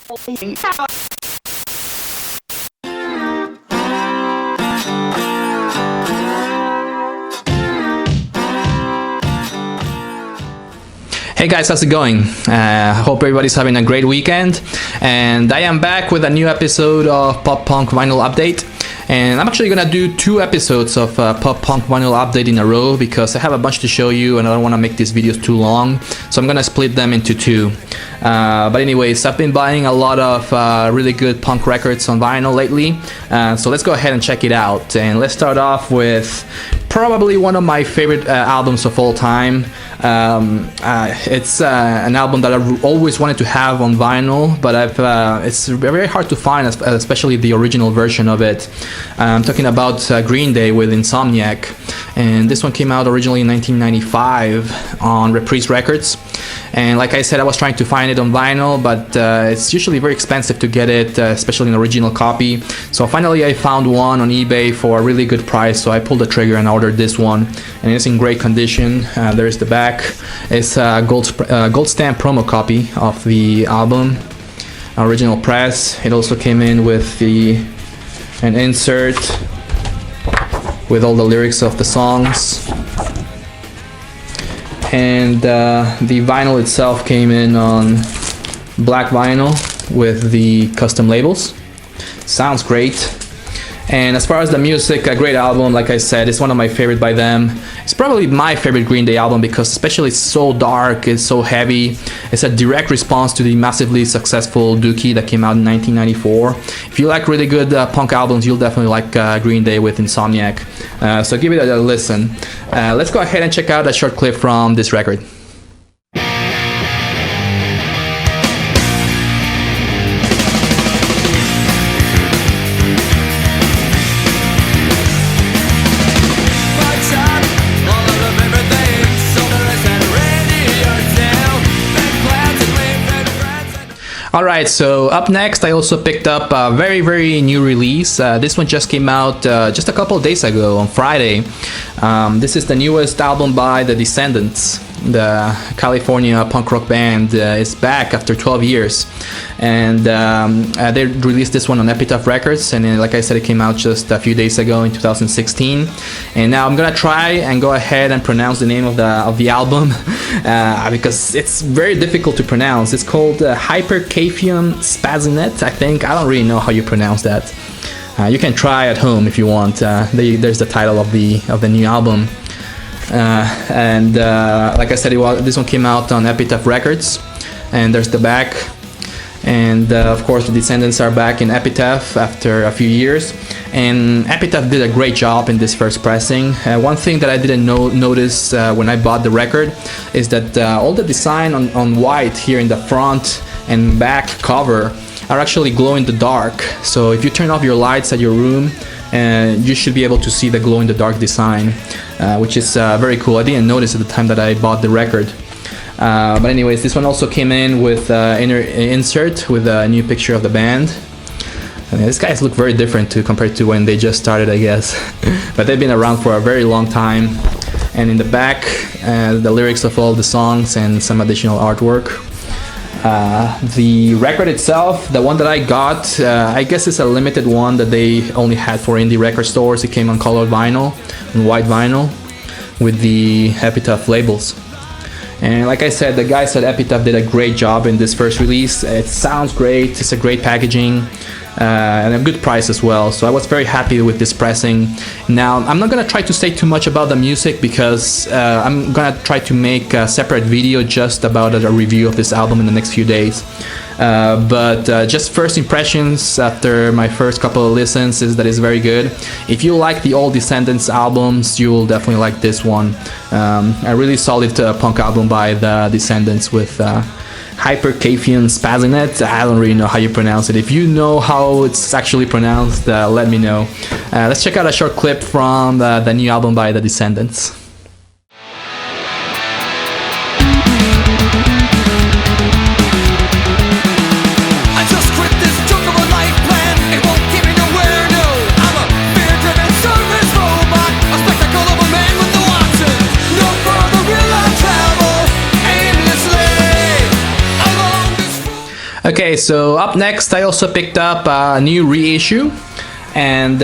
Hey guys, how's it going? Hope everybody's having a great weekend, and I am back with a new episode of Pop Punk Vinyl Update. And I'm actually gonna do 2 episodes of Pop Punk Vinyl Update in a row because I have a bunch to show you and I don't want to make these videos too long, so I'm gonna split them into 2. But anyways, I've been buying a lot of really good punk records on vinyl lately, so let's go ahead and check it out. And let's start off with probably one of my favorite albums of all time. It's an album that I've always wanted to have on vinyl, but it's very hard to find, especially the original version of it. I'm talking about Green Day with Insomniac, and this one came out originally in 1995 on Reprise Records. And like I said, I was trying to find it on vinyl, but it's usually very expensive to get it, especially an original copy. So finally I found one on eBay for a really good price, so I pulled the trigger and ordered this one, and it's in great condition. There's the back. It's a gold stamp promo copy of the album, original press. It also came in with an insert with all the lyrics of the songs. And the vinyl itself came in on black vinyl with the custom labels. Sounds great. And as far as the music, a great album. Like I said, it's one of my favorite by them. It's probably my favorite Green Day album because especially it's so dark, it's so heavy. It's a direct response to the massively successful Dookie that came out in 1994. If you like really good punk albums, you'll definitely like Green Day with Insomniac. So give it a listen. Let's go ahead and check out a short clip from this record. Alright, so up next I also picked up a very new release. This one just came out just a couple of days ago on Friday. This is the newest album by the Descendants. The California punk rock band is back after 12 years, and they released this one on Epitaph Records, and like I said, it came out just a few days ago in 2016. And now I'm gonna try and go ahead and pronounce the name of the album because it's very difficult to pronounce. It's called Hypercaphium Spazinet, I think. I don't really know how you pronounce that. You can try at home if you want. There's the title of the new album. Like I said, this one came out on Epitaph Records, and there's the back. And of course the Descendants are back in Epitaph after a few years, and Epitaph did a great job in this first pressing. One thing that I didn't notice when I bought the record is that all the design on white here in the front and back cover are actually glow in the dark. So if you turn off your lights at your room, you should be able to see the glow in the dark design, which is very cool. I didn't notice at the time that I bought the record. But anyways, this one also came in with inner insert with a new picture of the band. I mean, these guys look very different compared to when they just started, I guess. But they've been around for a very long time. And in the back, the lyrics of all the songs and some additional artwork. The record itself, the one that I got, I guess it's a limited one that they only had for indie record stores. It came on colored vinyl and white vinyl with the Epitaph labels. And like I said, the guys at Epitaph did a great job in this first release. It sounds great, it's a great packaging, and a good price as well. So I was very happy with this pressing. Now, I'm not gonna try to say too much about the music because I'm gonna try to make a separate video just about a review of this album in the next few days. But just first impressions after my first couple of listens is that it's very good. If you like the old Descendants albums, you will definitely like this one. A really solid punk album by the Descendants with Hypercaphium Spazinet. I don't really know how you pronounce it. If you know how it's actually pronounced, let me know. Let's check out a short clip from the new album by the Descendants. Okay, so up next I also picked up a new reissue, and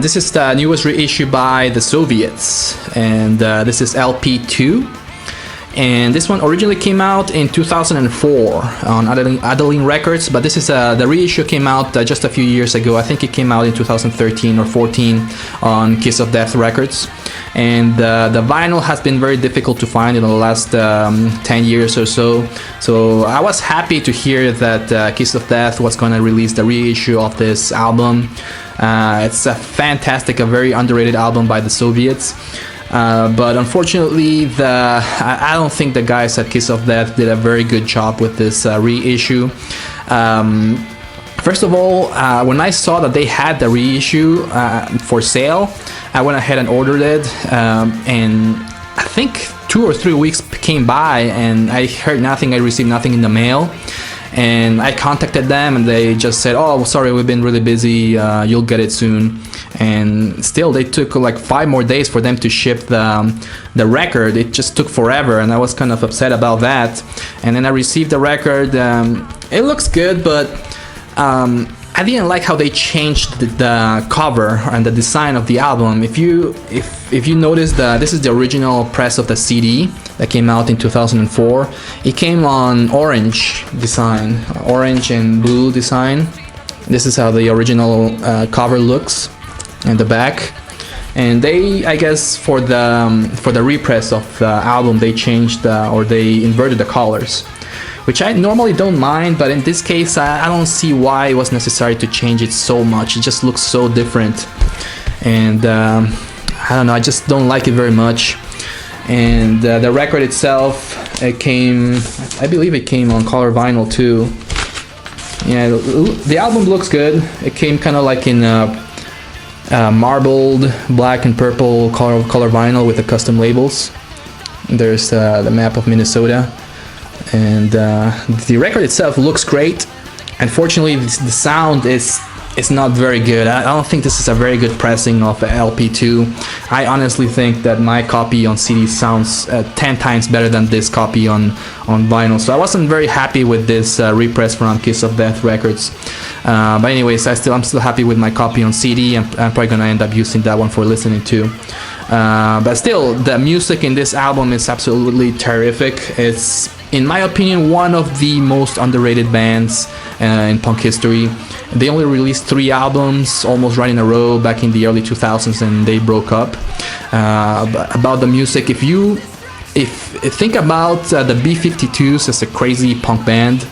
this is the newest reissue by the Soviets, and this is LP2. And this one originally came out in 2004 on Adeline Records, but this is the reissue came out just a few years ago. I think it came out in 2013 or 14 on Kiss of Death Records. And the vinyl has been very difficult to find in the last 10 years or so. So I was happy to hear that Kiss of Death was going to release the reissue of this album. It's a fantastic, a very underrated album by the Soviets. But unfortunately, I don't think the guys at Kiss of Death did a very good job with this reissue. First of all, when I saw that they had the reissue for sale, I went ahead and ordered it, and I think 2 or 3 weeks came by and I heard nothing. I received nothing in the mail, and I contacted them and they just said, "Oh, sorry, we've been really busy, you'll get it soon." And still they took like 5 more days for them to ship the record. It just took forever, and I was kind of upset about that. And then I received the record. It looks good, but I didn't like how they changed the cover and the design of the album. If you notice, this is the original press of the CD that came out in 2004. It came on orange design, orange and blue design. This is how the original cover looks in the back. And they, I guess, for the repress of the album, they changed or they inverted the colors, which I normally don't mind, but in this case I don't see why it was necessary to change it so much. It just looks so different, and I don't know, I just don't like it very much. And the record itself, it came, I believe it came on color vinyl too. Yeah, the album looks good. It came kind of like in marbled black and purple color vinyl with the custom labels. There's the map of Minnesota. And the record itself looks great. Unfortunately, the sound is not very good. I don't think this is a very good pressing of LP2. I honestly think that my copy on CD sounds 10 times better than this copy on vinyl. So I wasn't very happy with this repress from Kiss of Death Records. But anyways, I'm still happy with my copy on CD. I'm probably gonna end up using that one for listening to. But still, the music in this album is absolutely terrific. It's, in my opinion, one of the most underrated bands in punk history. They only released 3 albums almost right in a row back in the early 2000s, and they broke up. About the music, if think about the B-52s as a crazy punk band,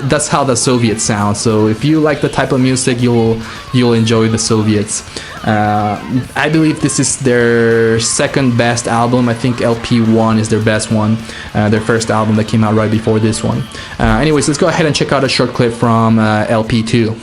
that's how the Soviets sound. So if you like the type of music, you'll enjoy the Soviets. I believe this is their second best album. I think LP1 is their best one, their first album that came out right before this one. Anyways, let's go ahead and check out a short clip from LP2.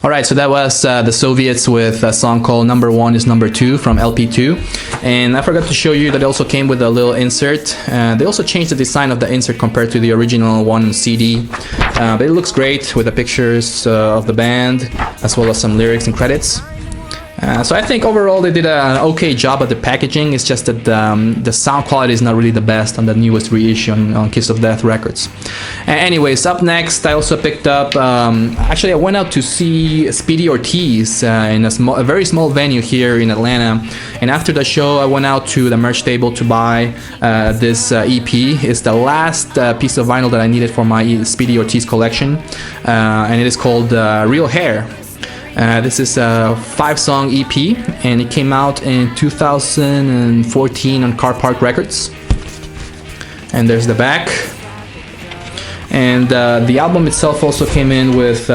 Alright, so that was the Soviets with a song called Number One is Number Two from LP2. And I forgot to show you that it also came with a little insert. They also changed the design of the insert compared to the original one on CD. But it looks great with the pictures of the band, as well as some lyrics and credits. So I think overall they did an okay job at the packaging. It's just that the sound quality is not really the best on the newest reissue on Kiss of Death Records. Anyways, up next I also picked up, actually I went out to see Speedy Ortiz in a very small venue here in Atlanta, and after the show I went out to the merch table to buy this EP. It's the last piece of vinyl that I needed for my Speedy Ortiz collection, and it is called Real Hair. This is a 5-song EP, and it came out in 2014 on Car Park Records. And there's the back. And the album itself also came in with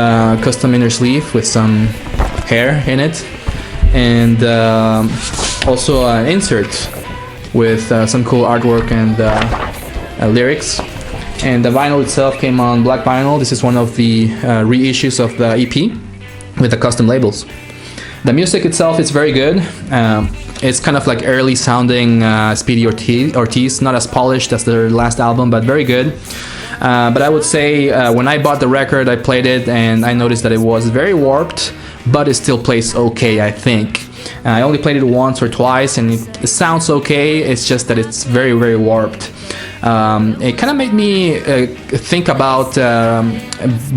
custom inner sleeve with some hair in it, and also an insert with some cool artwork and lyrics. And the vinyl itself came on black vinyl. This is one of the reissues of the EP with the custom labels. The music itself is very good. It's kind of like early sounding Speedy Ortiz, not as polished as their last album, but very good. But I would say when I bought the record, I played it and I noticed that it was very warped, but it still plays okay, I think. I only played it once or twice and it sounds okay, it's just that it's very, very warped. It kind of made me think about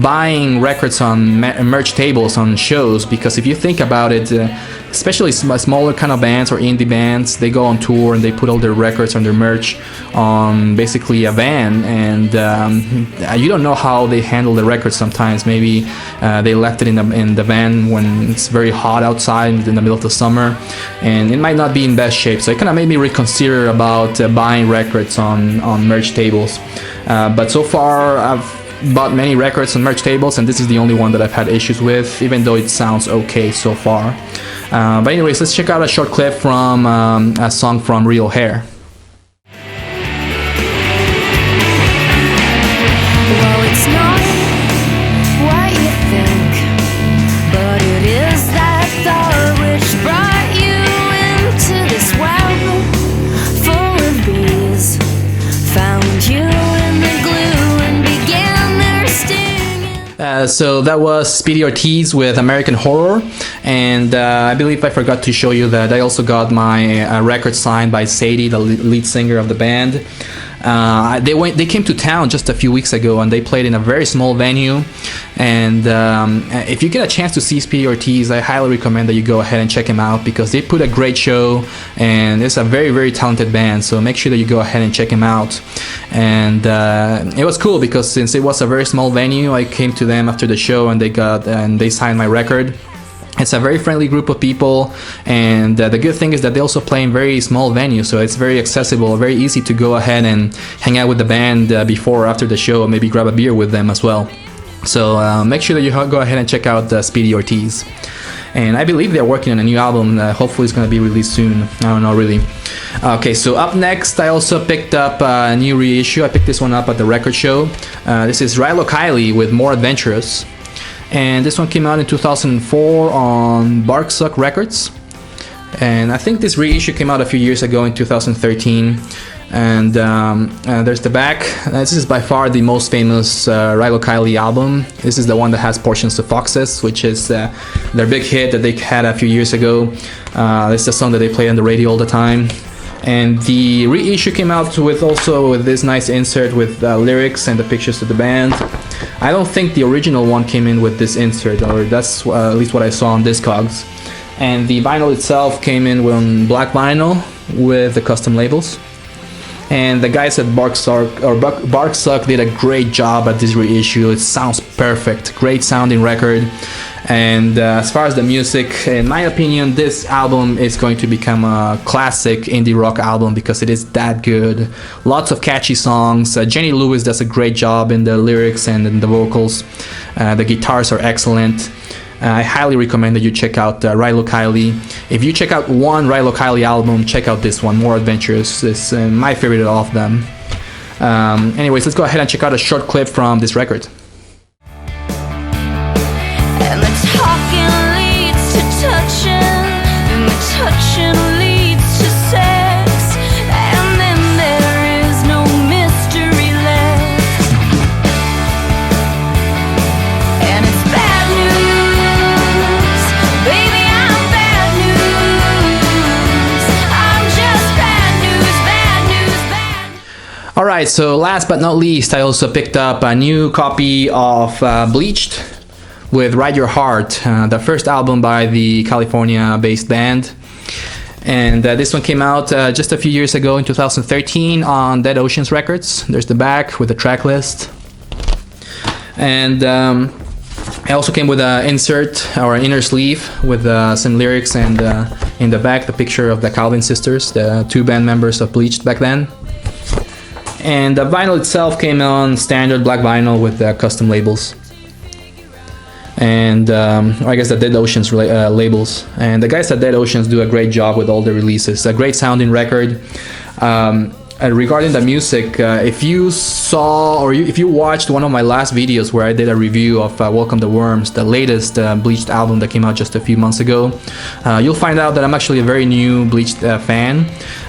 buying records on merch tables on shows, because if you think about it, especially smaller kind of bands or indie bands, they go on tour and they put all their records and their merch on basically a van, and you don't know how they handle the records sometimes. Maybe they left it in the van when it's very hot outside in the middle of the summer, and it might not be in best shape. So it kind of made me reconsider about buying records on merch tables. But so far I've bought many records on merch tables, and this is the only one that I've had issues with, even though it sounds okay so far. But anyways, let's check out a short clip from a song from Real Hair. Well, it's not what you think, but it is that thought which brought you into this web full of bees, found you in the glue and began their sting. So that was Speedy Ortiz with American Horror, and I believe I forgot to show you that I also got my record signed by Sadie, the lead singer of the band. They came to town just a few weeks ago and they played in a very small venue, and if you get a chance to see Speedy Ortiz, I highly recommend that you go ahead and check him out, because they put a great show and it's a very, very talented band. So make sure that you go ahead and check him out. And it was cool because since it was a very small venue, I came to them after the show and they signed my record. It's a very friendly group of people, and the good thing is that they also play in very small venues, so it's very accessible, very easy to go ahead and hang out with the band before or after the show, maybe grab a beer with them as well. So make sure that you go ahead and check out Speedy Ortiz. And I believe they're working on a new album, hopefully it's going to be released soon, I don't know really. Okay, so up next I also picked up a new reissue. I picked this one up at the record show. This is Rilo Kiley with More Adventurous. And this one came out in 2004 on Barksuck Records, and I think this reissue came out a few years ago in 2013. And there's the back. This is by far the most famous Rilo Kiley album. This is the one that has Portions of Foxes, which is their big hit that they had a few years ago. It's the song that they play on the radio all the time. And the reissue came out with this nice insert with lyrics and the pictures of the band. I don't think the original one came in with this insert, or that's at least what I saw on Discogs. And the vinyl itself came in on black vinyl with the custom labels. And the guys at Barksuck did a great job at this reissue. It sounds perfect, great sounding record. And as far as the music, in my opinion, this album is going to become a classic indie rock album because it is that good. Lots of catchy songs. Jenny Lewis does a great job in the lyrics and in the vocals. The guitars are excellent. I highly recommend that you check out Rilo Kiley. If you check out one Rilo Kiley album, check out this one, More Adventures. It's my favorite of them. Anyways, let's go ahead and check out a short clip from this record. And the talking leads to touching, and the touching leads to sex, and then there is no mystery left. And it's bad news, baby, I'm bad news. I'm just bad news, bad news, bad news. Alright, so last but not least, I also picked up a new copy of Bleached with Ride Your Heart, the first album by the California-based band. And this one came out just a few years ago in 2013 on Dead Oceans Records. There's the back with the track list. And it also came with an insert or an inner sleeve with some lyrics, and in the back the picture of the Calvin sisters, the two band members of Bleached back then. And the vinyl itself came on standard black vinyl with custom labels. And I guess the Dead Oceans labels. And the guys at Dead Oceans do a great job with all the releases. A great sounding record. regarding the music, if you saw or if you watched one of my last videos where I did a review of Welcome the Worms, the latest Bleached album that came out just a few months ago, you'll find out that I'm actually a very new Bleached fan.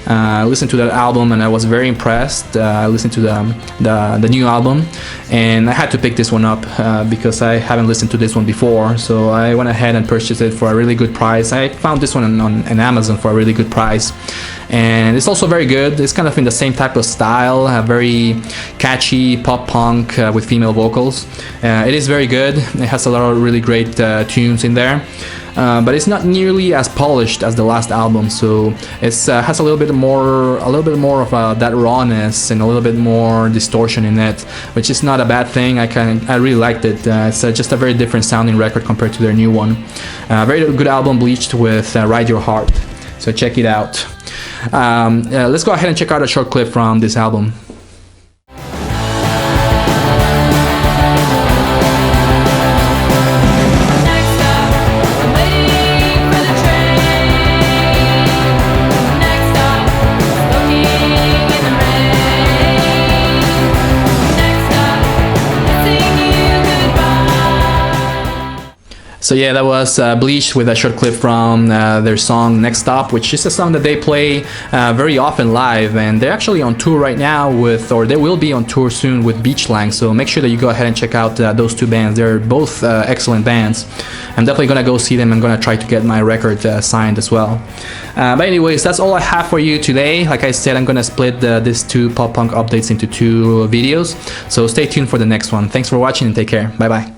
I listened to that album and I was very impressed. I listened to the new album and I had to pick this one up because I haven't listened to this one before, so I went ahead and purchased it for a really good price. I found this one on Amazon for a really good price, and it's also very good. It's kind of in the same type of style, very catchy pop punk with female vocals. It is very good. It has a lot of really great tunes in there. But it's not nearly as polished as the last album, so it has a little bit more of that rawness and a little bit more distortion in it, which is not a bad thing. I really liked it. It's just a very different sounding record compared to their new one. Very good album, Bleached, with Ride Your Heart. So check it out. Let's go ahead and check out a short clip from this album. So yeah, that was Bleached with a short clip from their song Next Stop, which is a song that they play very often live, and they're actually on tour right now with, or they will be on tour soon with Beachlang, so make sure that you go ahead and check out those two bands. They're both excellent bands. I'm definitely gonna go see them. I'm gonna try to get my record signed as well. But anyways, that's all I have for you today. Like I said, I'm gonna split these two pop punk updates into two videos, so stay tuned for the next one. Thanks for watching and take care. Bye bye.